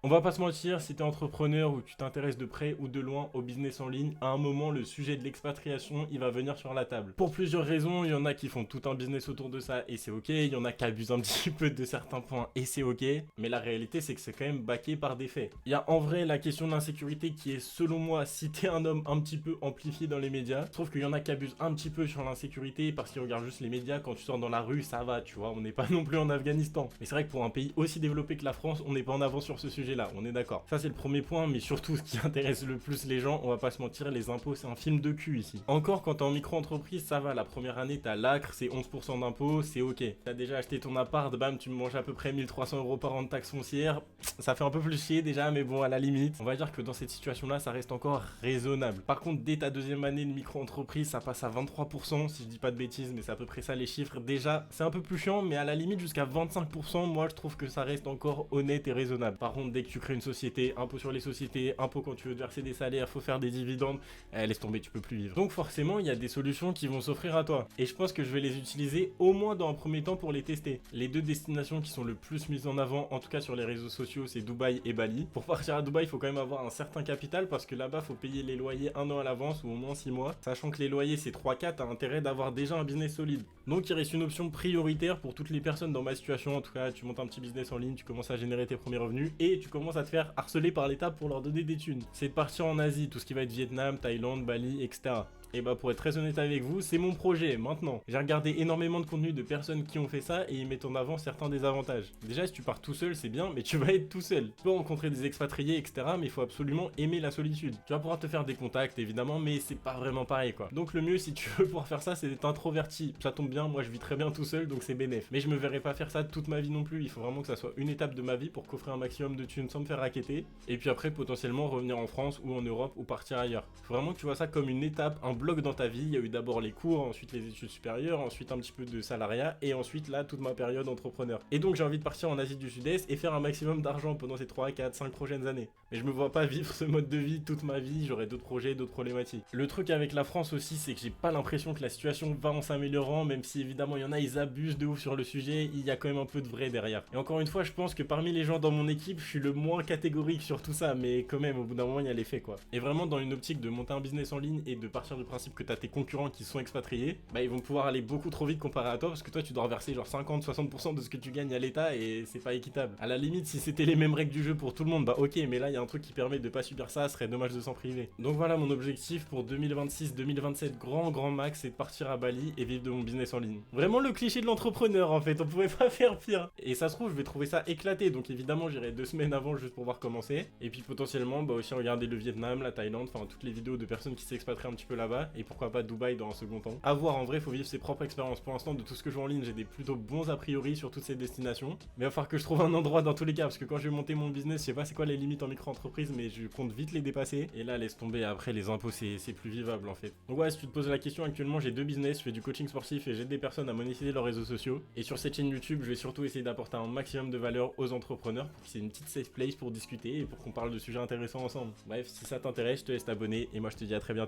On va pas se mentir, si t'es entrepreneur ou tu t'intéresses de près ou de loin au business en ligne, à un moment, le sujet de l'expatriation, il va venir sur la table. Pour plusieurs raisons, il y en a qui font tout un business autour de ça et c'est ok, il y en a qui abusent un petit peu de certains points et c'est ok, mais la réalité c'est que c'est quand même baqué par des faits. Il y a en vrai la question de l'insécurité qui est selon moi, si t'es un homme un petit peu amplifié dans les médias, je trouve qu'il y en a qui abusent un petit peu sur l'insécurité parce qu'ils regardent juste les médias, quand tu sors dans la rue ça va, tu vois, on n'est pas non plus en Afghanistan. Mais c'est vrai que pour un pays aussi développé que la France, on n'est pas en avant sur ce sujet-là, on est d'accord. Ça c'est le premier point, mais surtout ce qui intéresse le plus les gens, on va pas se mentir, les impôts c'est un film de cul ici. Encore quand t'es en micro-entreprise, ça va, la première année t'as l'acre, c'est 11% d'impôts, c'est ok. T'as déjà acheté ton appart, bam, tu me manges à peu près 1300 € par an de taxes foncières, ça fait un peu plus chier déjà, mais bon, à la limite, on va dire que dans cette situation-là, ça reste encore raisonnable. Par contre, dès ta deuxième année de micro-entreprise, ça passe à 23%, si je dis pas de bêtises, mais c'est à peu près ça les chiffres. Déjà, c'est un peu plus chiant, mais à la limite, jusqu'à 25%, moi je trouve que ça reste encore honnête et raisonnable. Par contre, dès que tu crées une société, impôt sur les sociétés, impôt quand tu veux verser des salaires, faut faire des dividendes, laisse tomber, tu peux plus vivre. Donc forcément, il y a des solutions qui vont s'offrir à toi. Et je pense que je vais les utiliser au moins dans un premier temps pour les tester. Les deux destinations qui sont le plus mises en avant, en tout cas sur les réseaux sociaux, c'est Dubaï et Bali. Pour partir à Dubaï, il faut quand même avoir un certain capital parce que là-bas, faut payer les loyers un an à l'avance ou au moins 6 mois. Sachant que les loyers, c'est 3-4, t'as intérêt d'avoir déjà un business solide. Donc il reste une option prioritaire pour toutes les personnes dans ma situation. En tout cas, tu montes un petit business en ligne, tu commences à générer tes premiers revenus et tu commences à te faire harceler par l'État pour leur donner des thunes. C'est de partir en Asie, tout ce qui va être Vietnam, Thaïlande, Bali, etc. Et bah pour être très honnête avec vous, c'est mon projet maintenant. J'ai regardé énormément de contenu de personnes qui ont fait ça et ils mettent en avant certains désavantages. Déjà si tu pars tout seul c'est bien, mais tu vas être tout seul. Tu peux rencontrer des expatriés etc, mais il faut absolument aimer la solitude. Tu vas pouvoir te faire des contacts évidemment, mais c'est pas vraiment pareil quoi. Donc le mieux si tu veux pouvoir faire ça, c'est d'être introverti. Ça tombe bien, moi je vis très bien tout seul donc c'est bénéf. Mais je me verrai pas faire ça toute ma vie non plus, il faut vraiment que ça soit une étape de ma vie pour qu'offrir un maximum de thunes sans me faire racketter. Et puis après potentiellement revenir en France ou en Europe ou partir ailleurs. Faut vraiment que tu vois ça comme une étape, un bloc dans ta vie. Il y a eu d'abord les cours, ensuite les études supérieures, ensuite un petit peu de salariat et ensuite là toute ma période entrepreneur. Et donc j'ai envie de partir en Asie du Sud-Est et faire un maximum d'argent pendant ces 3, 4, 5 prochaines années. Mais je me vois pas vivre ce mode de vie toute ma vie, j'aurai d'autres projets, d'autres problématiques. Le truc avec la France aussi, c'est que j'ai pas l'impression que la situation va en s'améliorant, même si évidemment il y en a, ils abusent de ouf sur le sujet, il y a quand même un peu de vrai derrière. Et encore une fois, je pense que parmi les gens dans mon équipe, je suis le moins catégorique sur tout ça, mais quand même au bout d'un moment il y a les faits quoi. Et vraiment dans une optique de monter un business en ligne et de partir du principe que t'as tes concurrents qui sont expatriés, bah ils vont pouvoir aller beaucoup trop vite comparé à toi parce que toi tu dois reverser genre 50-60% de ce que tu gagnes à l'État et c'est pas équitable. À la limite si c'était les mêmes règles du jeu pour tout le monde, bah ok, mais là il y a un truc qui permet de pas subir ça, ce serait dommage de s'en priver. Donc voilà mon objectif pour 2026-2027 grand max, c'est de partir à Bali et vivre de mon business en ligne. Vraiment le cliché de l'entrepreneur en fait, on pouvait pas faire pire. Et ça se trouve je vais trouver ça éclaté, donc évidemment j'irai 2 semaines avant juste pour voir comment c'est. Et puis potentiellement bah aussi regarder le Vietnam, la Thaïlande, enfin toutes les vidéos de personnes qui s'expatrient un petit peu là-bas et pourquoi pas Dubaï dans un second temps. À voir, en vrai, faut vivre ses propres expériences. Pour l'instant, de tout ce que je vois en ligne, j'ai des plutôt bons a priori sur toutes ces destinations. Mais il va falloir que je trouve un endroit dans tous les cas, parce que quand je vais monter mon business, je sais pas c'est quoi les limites en micro-entreprise, mais je compte vite les dépasser. Et là, laisse tomber, après les impôts, c'est plus vivable en fait. Donc ouais, si tu te poses la question, actuellement, j'ai 2 business, je fais du coaching sportif et j'aide des personnes à monétiser leurs réseaux sociaux. Et sur cette chaîne YouTube, je vais surtout essayer d'apporter un maximum de valeur aux entrepreneurs pour que c'est une petite safe place pour discuter et pour qu'on parle de sujets intéressants ensemble. Bref, si ça t'intéresse, je te laisse t'abonner et moi je te dis à très bientôt.